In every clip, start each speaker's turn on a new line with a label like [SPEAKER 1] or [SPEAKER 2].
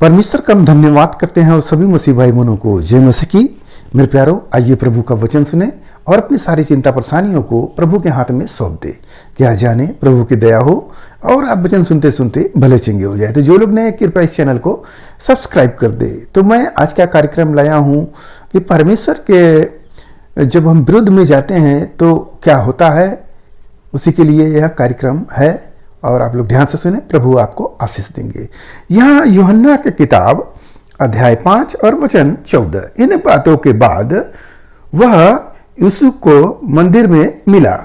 [SPEAKER 1] परमेश्वर का हम धन्यवाद करते हैं और सभी मसीह भाई बहनों को जय मसीह की। मेरे प्यारो, आइए प्रभु का वचन सुने और अपनी सारी चिंता परेशानियों को प्रभु के हाथ में सौंप दे। क्या जाने प्रभु की दया हो और आप वचन सुनते सुनते भले चंगे हो जाए। तो जो लोग नए, कृपया इस चैनल को सब्सक्राइब कर दे। तो मैं आज का कार्यक्रम लाया हूँ कि परमेश्वर के जब हम विरुद्ध में जाते हैं तो क्या होता है, उसी के लिए यह कार्यक्रम है और आप लोग ध्यान से सुने। प्रभु आपको आशीष देंगे। यहाँ यूहन्ना की किताब अध्याय 5 और वचन 14। इन बातों के बाद वह यीशु को मंदिर में मिला।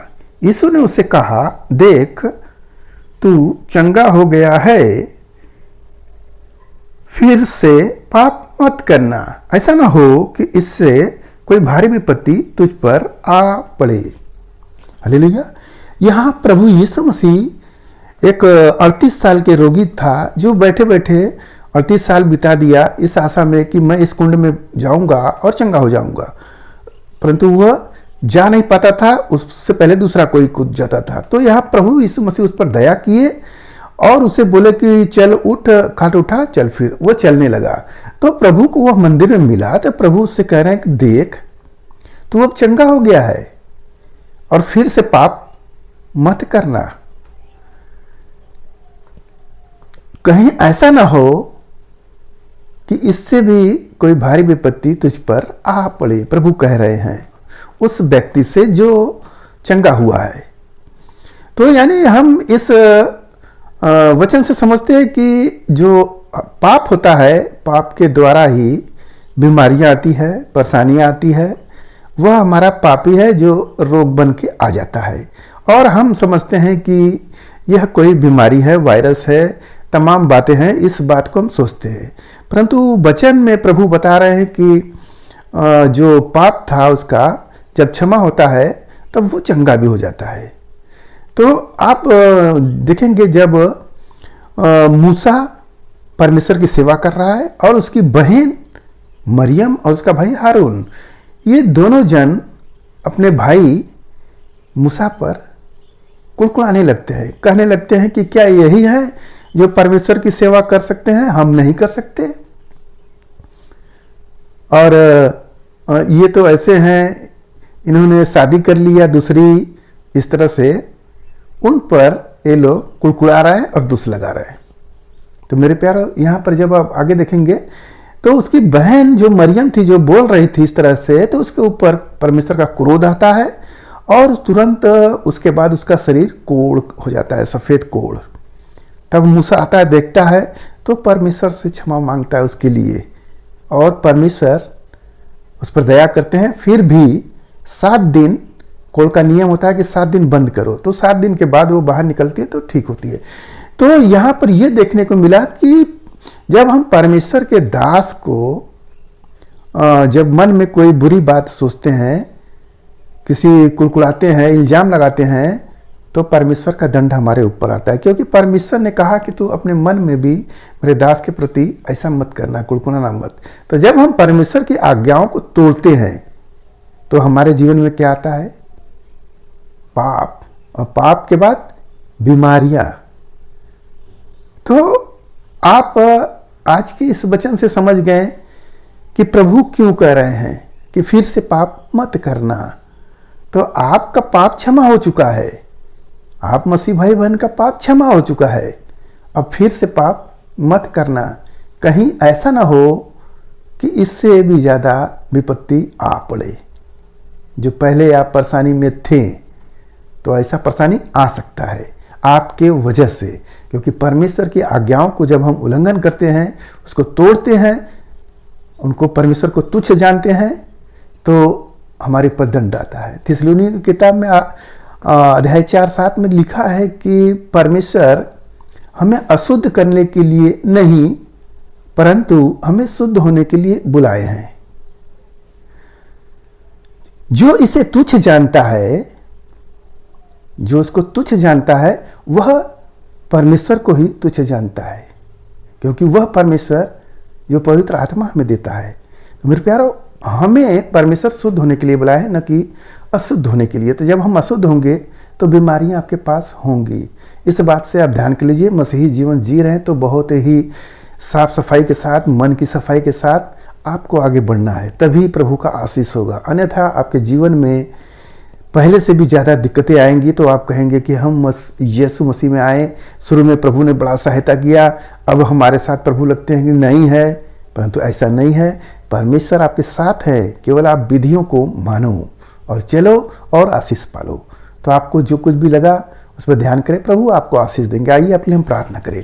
[SPEAKER 1] यीशु ने उससे कहा, देख तू चंगा हो गया है, फिर से पाप मत करना, ऐसा ना हो कि इससे कोई भारी विपत्ति तुझ पर आ पड़े। हालेलुया। यहाँ प्रभु यीशु मसीह एक 38 साल के रोगी था जो बैठे बैठे 38 साल बिता दिया इस आशा में कि मैं इस कुंड में जाऊंगा और चंगा हो जाऊंगा, परंतु वह जा नहीं पाता था। उससे पहले दूसरा कोई कूद जाता था। तो यहाँ प्रभु यीशु मसीह उस पर दया किए और उसे बोले कि चल उठ, खाट उठा, चल। फिर वो चलने लगा। तो प्रभु को वह मंदिर में मिला तो प्रभु उससे कह रहे हैं कि देख तू अब चंगा हो गया है और फिर से पाप मत करना, कहीं ऐसा ना हो कि इससे भी कोई भारी विपत्ति तुझ पर आ पड़े। प्रभु कह रहे हैं उस व्यक्ति से जो चंगा हुआ है। तो यानी हम इस वचन से समझते हैं कि जो पाप होता है, पाप के द्वारा ही बीमारियां आती है, परेशानियां आती है। वह हमारा पापी है जो रोग बन के आ जाता है और हम समझते हैं कि यह कोई बीमारी है, वायरस है, तमाम बातें हैं। इस बात को हम सोचते हैं, परंतु वचन में प्रभु बता रहे हैं कि जो पाप था उसका जब क्षमा होता है तब वो चंगा भी हो जाता है। तो आप देखेंगे जब मूसा परमेश्वर की सेवा कर रहा है और उसकी बहन मरियम और उसका भाई हारून, ये दोनों जन अपने भाई मूसा पर कुड़कुड़ाने लगते हैं, कहने लगते हैं कि क्या यही है जो परमेश्वर की सेवा कर सकते हैं, हम नहीं कर सकते। और ये तो ऐसे हैं, इन्होंने शादी कर लिया दूसरी, इस तरह से उन पर ये लोग कुड़कुड़ा रहे हैं और दोष लगा रहे हैं। तो मेरे प्यारो, यहाँ पर जब आप आगे देखेंगे तो उसकी बहन जो मरियम थी जो बोल रही थी इस तरह से, तो उसके ऊपर परमेश्वर का क्रोध आता है और तुरंत उसके बाद उसका शरीर कोढ़ हो जाता है, सफ़ेद कोढ़। तब मूसा आता है, देखता है तो परमेश्वर से क्षमा मांगता है उसके लिए और परमेश्वर उस पर दया करते हैं। फिर भी 7 दिन, कोढ़ का नियम होता है कि 7 दिन बंद करो, तो 7 दिन के बाद वो बाहर निकलती है तो ठीक होती है। तो यहाँ पर यह देखने को मिला कि जब हम परमेश्वर के दास को जब मन में कोई बुरी बात सोचते हैं, किसी कुड़कुड़ाते हैं, इल्जाम लगाते हैं, तो परमेश्वर का दंड हमारे ऊपर आता है, क्योंकि परमेश्वर ने कहा कि तू अपने मन में भी मेरे दास के प्रति ऐसा मत करना, कुड़कुड़ाना मत। तो जब हम परमेश्वर की आज्ञाओं को तोड़ते हैं तो हमारे जीवन में क्या आता है? पाप, और पाप के बाद बीमारियां। तो आप आज के इस वचन से समझ गए कि प्रभु क्यों कह रहे हैं कि फिर से पाप मत करना। तो आपका पाप क्षमा हो चुका है, आप मसीह भाई बहन का पाप क्षमा हो चुका है। अब फिर से पाप मत करना, कहीं ऐसा ना हो कि इससे भी ज़्यादा विपत्ति आ पड़े। जो पहले आप परेशानी में थे तो ऐसा परेशानी आ सकता है आपके वजह से, क्योंकि परमेश्वर की आज्ञाओं को जब हम उल्लंघन करते हैं, उसको तोड़ते हैं, उनको परमेश्वर को तुच्छ जानते हैं, तो हमारे पर दंड आता है। थिस्सलुनी की किताब में अध्याय 4-7 में लिखा है कि परमेश्वर हमें अशुद्ध करने के लिए नहीं, परंतु हमें शुद्ध होने के लिए बुलाए हैं। जो इसे तुच्छ जानता है, जो उसको तुच्छ जानता है, वह परमेश्वर को ही तुच्छ जानता है, क्योंकि वह परमेश्वर जो पवित्र आत्मा हमें देता है। तो मेरे प्यारो, हमें परमेश्वर शुद्ध होने के लिए बुलाया है, न कि अशुद्ध होने के लिए। तो जब हम अशुद्ध होंगे तो बीमारियां आपके पास होंगी। इस बात से आप ध्यान कर लीजिए। मसीही जीवन जी रहे हैं तो बहुत ही साफ सफाई के साथ, मन की सफाई के साथ आपको आगे बढ़ना है, तभी प्रभु का आशीष होगा। अन्यथा आपके जीवन में पहले से भी ज़्यादा दिक्कतें आएंगी तो आप कहेंगे कि हम यीशु मसीह में आए, शुरू में प्रभु ने बड़ा सहायता किया, अब हमारे साथ प्रभु लगते हैं कि नहीं है। परंतु ऐसा नहीं है, परमेश्वर आपके साथ है, केवल आप विधियों को मानो और चलो और आशीष पालो। तो आपको जो कुछ भी लगा उस पर ध्यान करें, प्रभु आपको आशीष देंगे। आइए अपने हम प्रार्थना करें।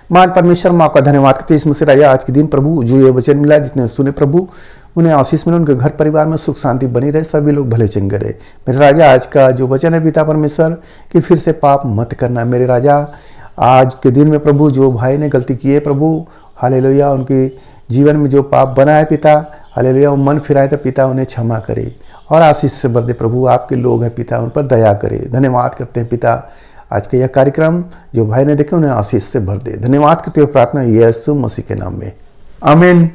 [SPEAKER 1] महान परमेश्वर, माँ का धन्यवाद करते हैं इसमें राजा आज के दिन प्रभु जो ये वचन मिला, जितने सुने प्रभु उन्हें आशीष मिले, उनके घर परिवार में सुख शांति बनी रहे, सभी लोग भले चंगे रहे। मेरे राजा आज का जो वचन है पिता परमेश्वर कि फिर से पाप मत करना। मेरे राजा आज के दिन में प्रभु जो भाई ने गलती की है प्रभु, हालेलुया, उनके जीवन में जो पाप बना है पिता, हालेलुया, वो मन फिराए तो पिता उन्हें क्षमा करे और आशीष से भर दे। प्रभु आपके लोग हैं पिता, उन पर दया करे। धन्यवाद करते हैं पिता, आज का यह कार्यक्रम जो भाई ने देखे उन्हें आशीष से भर दे। धन्यवाद करते हुए प्रार्थना यीशु मसीह के नाम में, आमीन।